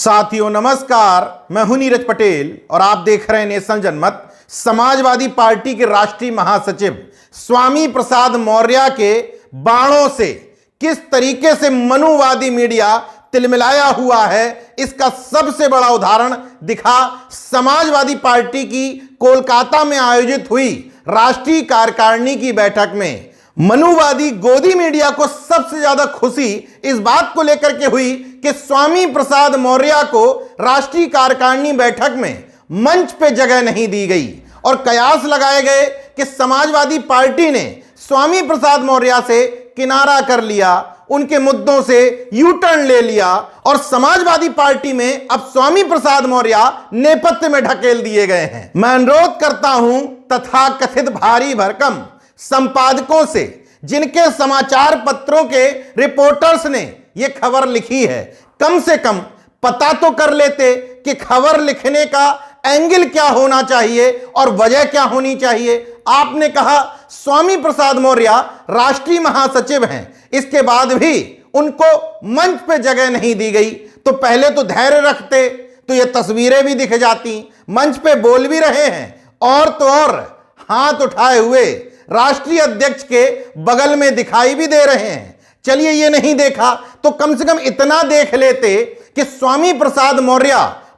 साथियों नमस्कार, मैं हूं नीरज पटेल और आप देख रहे हैं नेशन जनमत। समाजवादी पार्टी के राष्ट्रीय महासचिव स्वामी प्रसाद मौर्य के बाणों से किस तरीके से मनुवादी मीडिया तिलमिलाया हुआ है, इसका सबसे बड़ा उदाहरण दिखा समाजवादी पार्टी की कोलकाता में आयोजित हुई राष्ट्रीय कार्यकारिणी की बैठक में। मनुवादी गोदी मीडिया को सबसे ज्यादा खुशी इस बात को लेकर के हुई कि स्वामी प्रसाद मौर्य को राष्ट्रीय कार्यकारिणी बैठक में मंच पे जगह नहीं दी गई और कयास लगाए गए कि समाजवादी पार्टी ने स्वामी प्रसाद मौर्य से किनारा कर लिया, उनके मुद्दों से यू टर्न ले लिया और समाजवादी पार्टी में अब स्वामी प्रसाद मौर्य नेपथ्य में ढकेल दिए गए हैं। मैं अनुरोध करता हूं तथाकथित भारी भरकम संपादकों से, जिनके समाचार पत्रों के रिपोर्टर्स ने यह खबर लिखी है, कम से कम पता तो कर लेते कि खबर लिखने का एंगल क्या होना चाहिए और वजह क्या होनी चाहिए। आपने कहा स्वामी प्रसाद मौर्य राष्ट्रीय महासचिव हैं, इसके बाद भी उनको मंच पे जगह नहीं दी गई, तो पहले तो धैर्य रखते तो ये तस्वीरें भी दिख जाती, मंच पे बोल भी रहे हैं और तो और हाथ उठाए हुए राष्ट्रीय अध्यक्ष के बगल में दिखाई भी दे रहे हैं। चलिए ये नहीं देखा तो कम से कम इतना देख लेते कि स्वामी प्रसाद मौर्य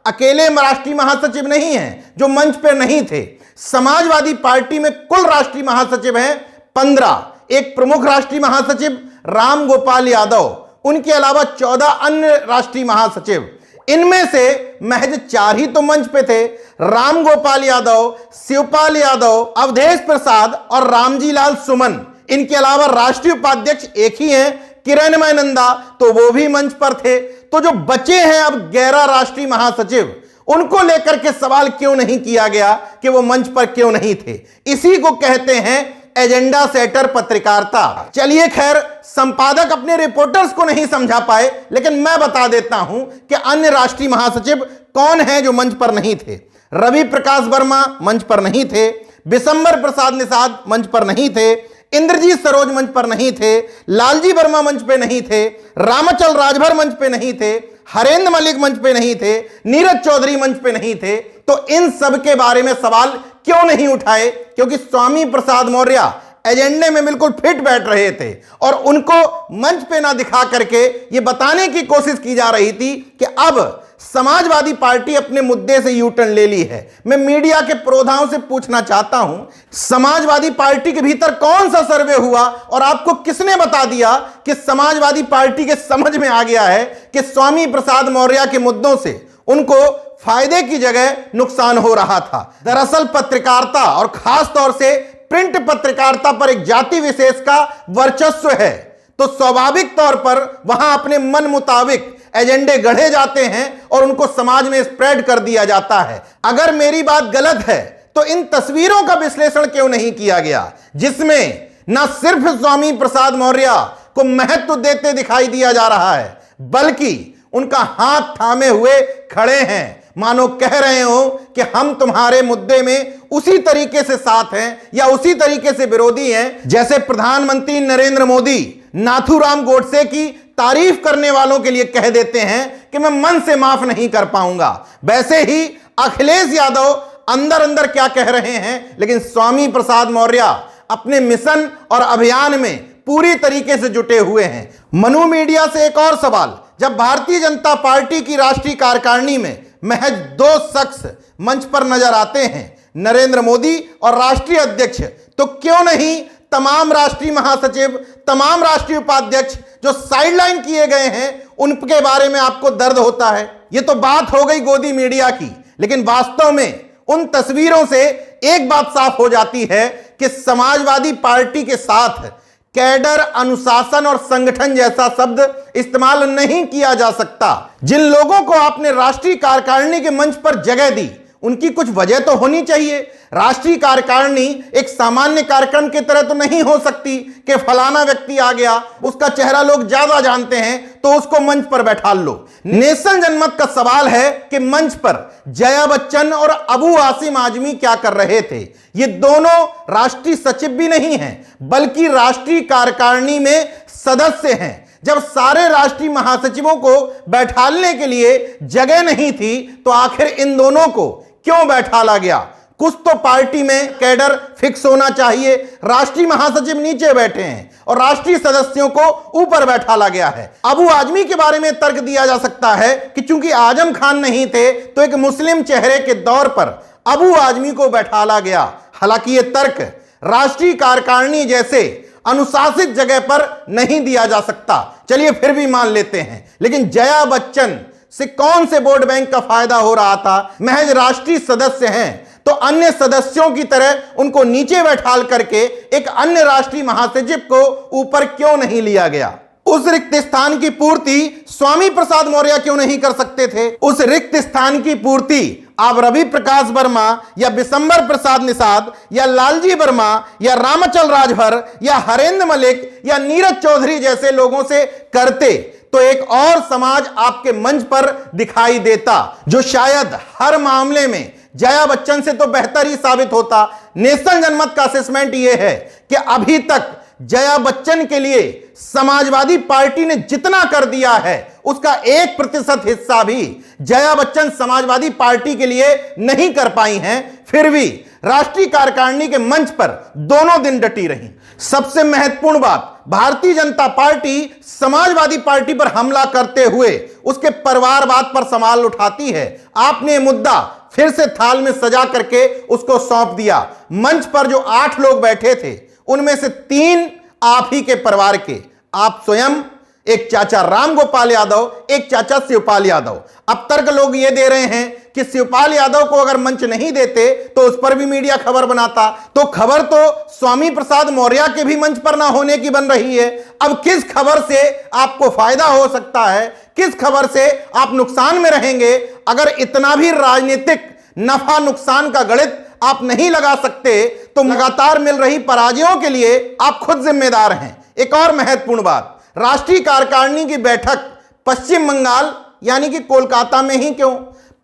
अकेले राष्ट्रीय महासचिव नहीं हैं जो मंच पर नहीं थे। समाजवादी पार्टी में कुल राष्ट्रीय महासचिव हैं 15, एक प्रमुख राष्ट्रीय महासचिव राम गोपाल यादव, उनके अलावा 14 अन्य राष्ट्रीय महासचिव। इनमें से महज 4 ही तो मंच पे थे, राम गोपाल यादव, शिवपाल यादव, अवधेश प्रसाद और रामजी लाल सुमन। इनके अलावा राष्ट्रीय उपाध्यक्ष एक ही हैं, किरणमय नंदा, तो वो भी मंच पर थे। तो जो बचे हैं अब 11 राष्ट्रीय महासचिव, उनको लेकर के सवाल क्यों नहीं किया गया कि वो मंच पर क्यों नहीं थे? इसी को कहते हैं एजेंडा सेटर पत्रकारिता। चलिए खैर, संपादक अपने रिपोर्टर्स को नहीं समझा पाए, लेकिन मैं बता देता हूं कि अन्य राष्ट्रीय महासचिव कौन हैं जो मंच पर नहीं थे। रवि प्रकाश वर्मा मंच पर नहीं थे, बिशंबर प्रसाद निषाद मंच पर नहीं थे, इंद्रजीत सरोज मंच पर नहीं थे, लालजी वर्मा मंच पे नहीं थे, रामाचल राजभर मंच पे नहीं थे, हरेंद्र मलिक मंच पे नहीं थे, नीरज चौधरी मंच पे नहीं थे। तो इन सब के बारे में सवाल क्यों नहीं उठाए? क्योंकि स्वामी प्रसाद मौर्य एजेंडे में बिल्कुल फिट बैठ रहे थे और उनको मंच पे ना दिखा करके ये बताने की कोशिश की जा रही थी कि अब समाजवादी पार्टी अपने मुद्दे से यू टर्न ले ली है। मैं मीडिया के प्रोधाओं से पूछना चाहता हूं, समाजवादी पार्टी के भीतर कौन सा सर्वे हुआ और आपको किसने बता दिया कि समाजवादी पार्टी के समझ में आ गया है कि स्वामी प्रसाद मौर्य के मुद्दों से उनको फायदे की जगह नुकसान हो रहा था? दरअसल पत्रकारिता और खास तौर से प्रिंट पत्रकारिता पर एक जाति विशेष का वर्चस्व है, तो स्वाभाविक तौर पर वहां अपने मन मुताबिक एजेंडे गढ़े जाते हैं और उनको समाज में स्प्रेड कर दिया जाता है। अगर मेरी बात गलत है तो इन तस्वीरों का विश्लेषण क्यों नहीं किया गया, जिसमें न सिर्फ स्वामी प्रसाद मौर्य को महत्व देते दिखाई दिया जा रहा है, बल्कि उनका हाथ थामे हुए खड़े हैं, मानो कह रहे हो कि हम तुम्हारे मुद्दे में उसी तरीके से साथ हैं या उसी तरीके से विरोधी हैं जैसे प्रधानमंत्री नरेंद्र मोदी नाथूराम गोडसे की तारीफ करने वालों के लिए कह देते हैं कि मैं मन से माफ नहीं कर पाऊंगा। वैसे ही अखिलेश यादव अंदर अंदर क्या कह रहे हैं, लेकिन स्वामी प्रसाद मौर्य अपने मिशन और अभियान में पूरी तरीके से जुटे हुए हैं। मनु मीडिया से एक और सवाल, जब भारतीय जनता पार्टी की राष्ट्रीय कार्यकारिणी में महज 2 शख्स मंच पर नजर आते हैं, नरेंद्र मोदी और राष्ट्रीय अध्यक्ष, तो क्यों नहीं तमाम राष्ट्रीय महासचिव, तमाम राष्ट्रीय उपाध्यक्ष जो साइडलाइन किए गए हैं, उनके बारे में आपको दर्द होता है? यह तो बात हो गई गोदी मीडिया की, लेकिन वास्तव में उन तस्वीरों से एक बात साफ हो जाती है कि समाजवादी पार्टी के साथ कैडर, अनुशासन और संगठन जैसा शब्द इस्तेमाल नहीं किया जा सकता। जिन लोगों को आपने राष्ट्रीय कार्यकारिणी के मंच पर जगह दी, उनकी कुछ वजह तो होनी चाहिए। राष्ट्रीय कार्यकारिणी एक सामान्य कार्यक्रम की तरह तो नहीं हो सकती कि फलाना व्यक्ति आ गया, उसका चेहरा लोग ज्यादा जानते हैं तो उसको मंच पर बैठा लो। नेशन जनमत का सवाल है कि मंच पर जया बच्चन और अबू आसिम आजमी क्या कर रहे थे? ये दोनों राष्ट्रीय सचिव भी नहीं हैं, बल्कि राष्ट्रीय कार्यकारिणी में सदस्य हैं। जब सारे राष्ट्रीय महासचिवों को बैठालने के लिए जगह नहीं थी तो आखिर इन दोनों को क्यों बैठाला गया? कुछ तो पार्टी में कैडर फिक्स होना चाहिए। राष्ट्रीय महासचिव नीचे बैठे हैं और राष्ट्रीय सदस्यों को ऊपर बैठाला गया है। अबू आजमी के बारे में तर्क दिया जा सकता है कि चूंकि आजम खान नहीं थे तो एक मुस्लिम चेहरे के दौर पर अबू आजमी को बैठाला गया। हालांकि यह तर्क राष्ट्रीय कार्यकारिणी जैसे अनुशासित जगह पर नहीं दिया जा सकता, चलिए फिर भी मान लेते हैं। लेकिन जया बच्चन से कौन से वोट बैंक का फायदा हो रहा था? महज राष्ट्रीय सदस्य हैं तो अन्य सदस्यों की तरह उनको नीचे बैठाल करके एक अन्य राष्ट्रीय महासचिव को ऊपर क्यों नहीं लिया गया? उस रिक्त स्थान की पूर्ति स्वामी प्रसाद मौर्य क्यों नहीं कर सकते थे? उस रिक्त स्थान की पूर्ति आप रवि प्रकाश वर्मा या बिशंबर प्रसाद निषाद या लालजी वर्मा या रामचल राजभर या हरेंद्र मलिक या नीरज चौधरी जैसे लोगों से करते तो एक और समाज आपके मंच पर दिखाई देता, जो शायद हर मामले में जया बच्चन से तो बेहतर ही साबित होता। नेशनल जनमत का असेसमेंट यह है कि अभी तक जया बच्चन के लिए समाजवादी पार्टी ने जितना कर दिया है उसका 1% हिस्सा भी जया बच्चन समाजवादी पार्टी के लिए नहीं कर पाई हैं। फिर भी राष्ट्रीय कार्यकारिणी के मंच पर दोनों दिन डटी रही। सबसे महत्वपूर्ण बात, भारतीय जनता पार्टी समाजवादी पार्टी पर हमला करते हुए उसके परिवारवाद पर सवाल उठाती है। आपने ये मुद्दा फिर से थाल में सजा करके उसको सौंप दिया। मंच पर जो 8 लोग बैठे थे उनमें से 3 आप ही के परिवार के, आप स्वयं, एक चाचा राम गोपाल यादव, एक चाचा शिवपाल यादव। अब तर्क लोग ये दे रहे हैं कि शिवपाल यादव को अगर मंच नहीं देते तो उस पर भी मीडिया खबर बनाता, तो खबर तो स्वामी प्रसाद मौर्य के भी मंच पर ना होने की बन रही है। अब किस खबर से आपको फायदा हो सकता है, किस खबर से आप नुकसान में रहेंगे? अगर इतना भी राजनीतिक नफा नुकसान का गणित आप नहीं लगा सकते तो लगातार मिल रही पराजयों के लिए आप खुद जिम्मेदार हैं। एक और महत्वपूर्ण बात, राष्ट्रीय कार्यकारिणी की बैठक पश्चिम बंगाल यानी कि कोलकाता में ही क्यों?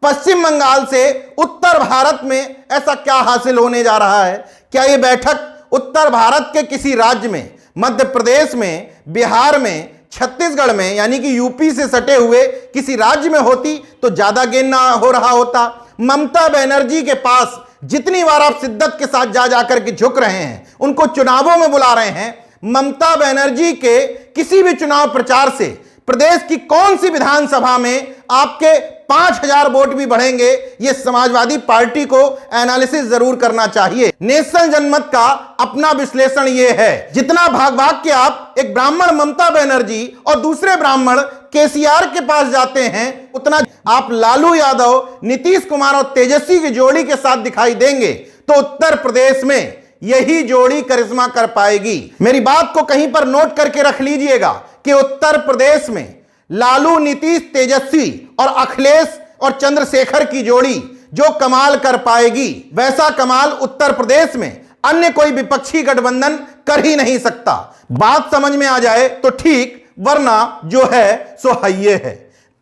पश्चिम बंगाल से उत्तर भारत में ऐसा क्या हासिल होने जा रहा है? क्या यह बैठक उत्तर भारत के किसी राज्य में, मध्य प्रदेश में, बिहार में, छत्तीसगढ़ में यानी कि यूपी से सटे हुए किसी राज्य में होती तो ज्यादा गेन ना हो रहा होता? ममता बनर्जी के पास जितनी बार आप शिद्दत के साथ जा जाकर के झुक रहे हैं, उनको चुनावों में बुला रहे हैं, ममता बनर्जी के किसी भी चुनाव प्रचार से प्रदेश की कौन सी विधानसभा में आपके 5000 वोट भी बढ़ेंगे? यह समाजवादी पार्टी को एनालिसिस जरूर करना चाहिए। नेशनल जनमत का अपना विश्लेषण यह है, जितना भाग भाग के आप एक ब्राह्मण ममता बनर्जी और दूसरे ब्राह्मण केसीआर के पास जाते हैं, उतना आप लालू यादव, नीतीश कुमार और तेजस्वी की जोड़ी के साथ दिखाई देंगे तो उत्तर प्रदेश में यही जोड़ी करिश्मा कर पाएगी। मेरी बात को कहीं पर नोट करके रख लीजिएगा कि उत्तर प्रदेश में लालू, नीतीश, तेजस्वी और अखिलेश और चंद्रशेखर की जोड़ी जो कमाल कर पाएगी, वैसा कमाल उत्तर प्रदेश में अन्य कोई विपक्षी गठबंधन कर ही नहीं सकता। बात समझ में आ जाए तो ठीक, वरना जो है सो है।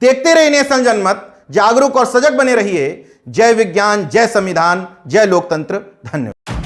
देखते रहिए नेशनल जनमत, जागरूक और सजग बने रहिए। जय विज्ञान, जय संविधान, जय लोकतंत्र। धन्यवाद।